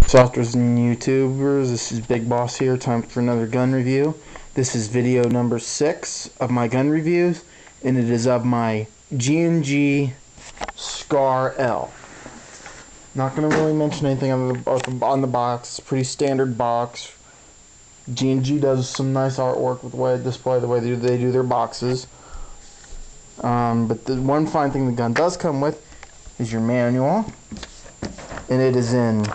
Softers and YouTubers, this is Big Boss here. Time for another gun review. This is video number 6 of my gun reviews, and it is of my G&G SCAR L. Not going to really mention anything on the box. It's a pretty standard box. G&G does some nice artwork with the way they display, the way they do their boxes. But the one fine thing the gun does come with is your manual, and it is in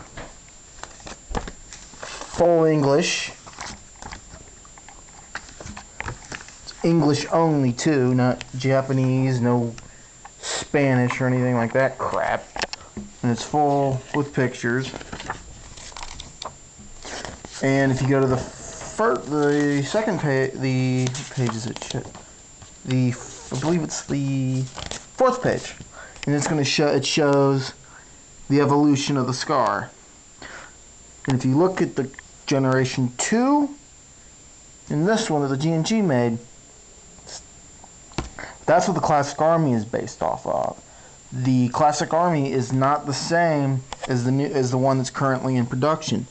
full English. It's English only too, not Japanese, no Spanish or anything like that crap. And it's full with pictures. And if you go to the second page, I believe it's the 4th page, and it's going to it shows the evolution of the SCAR. And if you look at the Generation 2 and this one that the G&G made, that's what the Classic Army is based off of. The Classic Army is not the same as the one that's currently in production.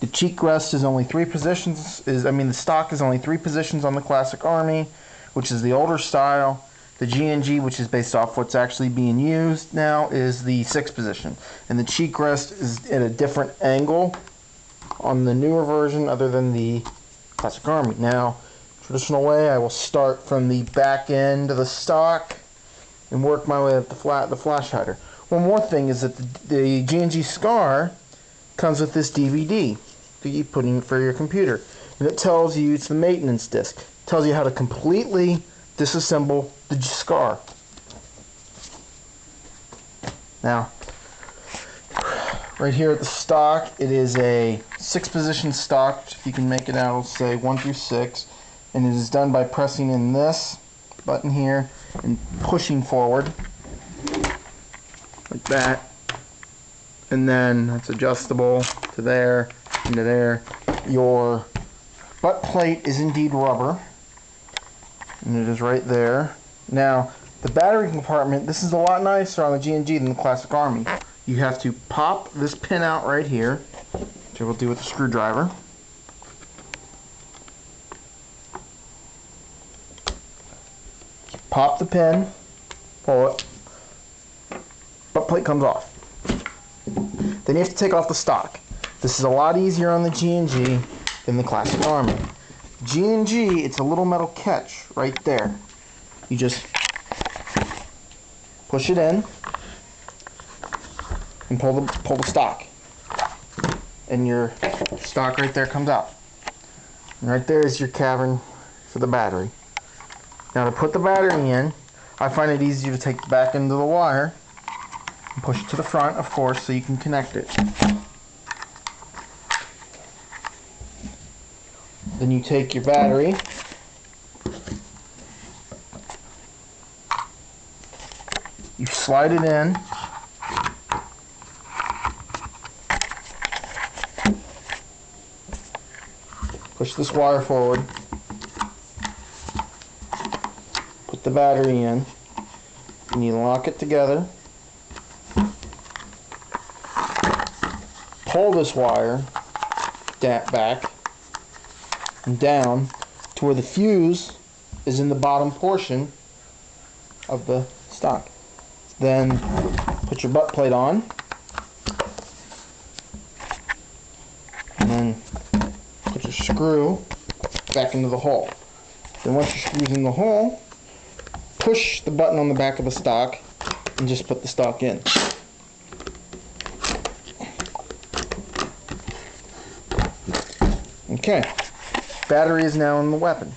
The cheek rest is only 3 positions. The stock is only 3 positions on the Classic Army, which is the older style. The G&G, which is based off what's actually being used now, is the 6th position. And the cheek rest is at a different angle on the newer version other than the Classic Army. Now, traditional way, I will start from the back end of the stock and work my way up the flash hider. One more thing is that the G&G SCAR comes with this DVD that you put in for your computer. And it tells you, it's the maintenance disc. It tells you how to completely disassemble the SCAR. Now, right here at the stock, it is a 6-position stock. If you can make it out, it'll say 1 through 6. And it is done by pressing in this button here and pushing forward like that. And then it's adjustable to there and to there. Your butt plate is indeed rubber, and it is right there. Now, the battery compartment, this is a lot nicer on the G&G than the Classic Army. You have to pop this pin out right here, which I will do with a screwdriver. Pop the pin, pull it, butt plate comes off. Then you have to take off the stock. This is a lot easier on the G&G than the Classic Army. G&G, it's a little metal catch right there. You just push it in and pull the stock, and your stock right there comes out. And right there is your cavern for the battery. Now, to put the battery in, I find it easier to take the back end of the wire and push it to the front, of course, so you can connect it. Then you take your battery, you slide it in, push this wire forward, put the battery in, and you lock it together. Pull this wire back and down to where the fuse is in the bottom portion of the stock. Then put your butt plate on, and then put your screw back into the hole. Then once your screw's in the hole, push the button on the back of the stock and just put the stock in. Okay, battery is now in the weapon.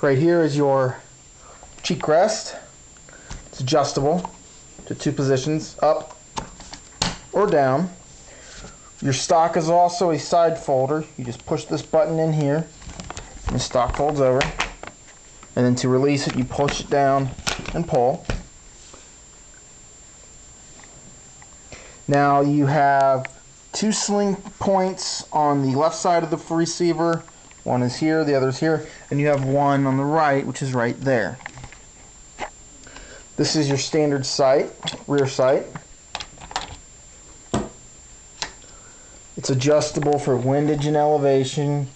Right here is your cheek rest. It's adjustable to 2 positions, up or down. Your stock is also a side folder. You just push this button in here and the stock folds over. And then to release it, you push it down and pull. Now you have 2 sling points on the left side of the receiver. One is here, the other is here, and you have one on the right, which is right there. This is your standard sight, rear sight. It's adjustable for windage and elevation.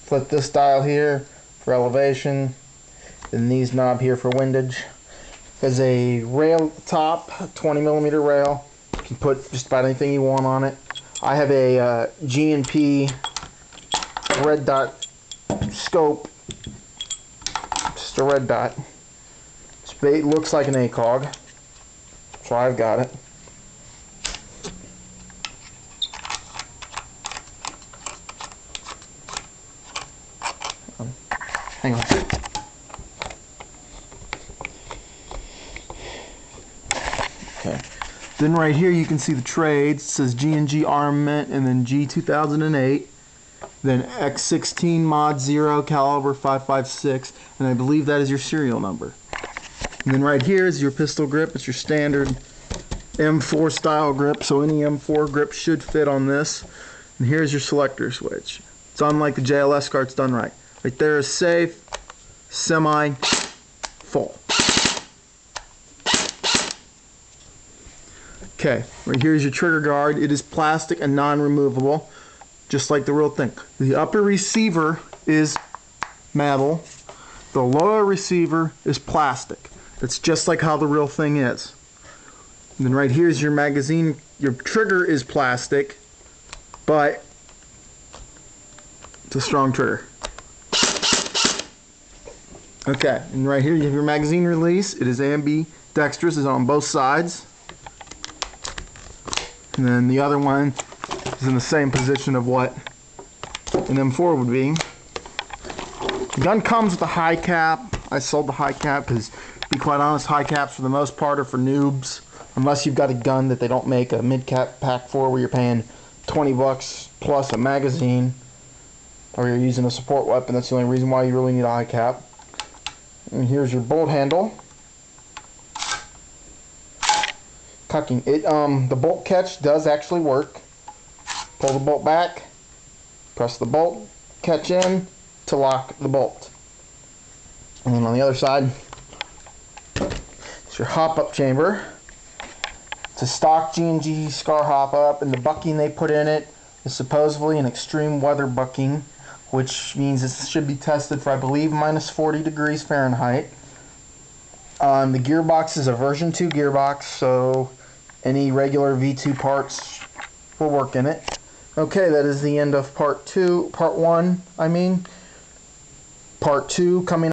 Flip this dial here for elevation, and these knob here for windage. There's a rail top, 20mm rail. You can put just about anything you want on it. I have a G&P red dot scope, just a red dot. It looks like an ACOG, so I've got it. Hang on. Okay. Then right here you can see the trades. It says G&G Armament and then G 2008. Then X16 Mod 0 caliber 5.56, and I believe that is your serial number. And then right here is your pistol grip. It's your standard M4 style grip, so any M4 grip should fit on this. And here's your selector switch. It's unlike the JLS car, it's done right. Right there is safe, semi, full. Okay, right here is your trigger guard. It is plastic and non-removable, just like the real thing. The upper receiver is metal. The lower receiver is plastic. That's just like how the real thing is. And then right here is your magazine. Your trigger is plastic, but it's a strong trigger. Okay, and right here you have your magazine release. It is ambidextrous, it's on both sides. And then the other one is in the same position of what an M4 would be. The gun comes with a high cap. I sold the high cap because, to be quite honest, high caps for the most part are for noobs. Unless you've got a gun that they don't make a mid-cap pack for, where you're paying $20 plus a magazine, or you're using a support weapon. That's the only reason why you really need a high cap. And here's your bolt handle. Cucking it. The bolt catch does actually work. Pull the bolt back, press the bolt catch in to lock the bolt. And then on the other side, it's your hop-up chamber. It's a stock G&G SCAR hop-up, and the bucking they put in it is supposedly an extreme weather bucking, which means it should be tested for, I believe, minus 40 degrees Fahrenheit. The gearbox is a version 2 gearbox, so any regular V2 parts will work in it. Okay, that is the end of part 1, Part 2 coming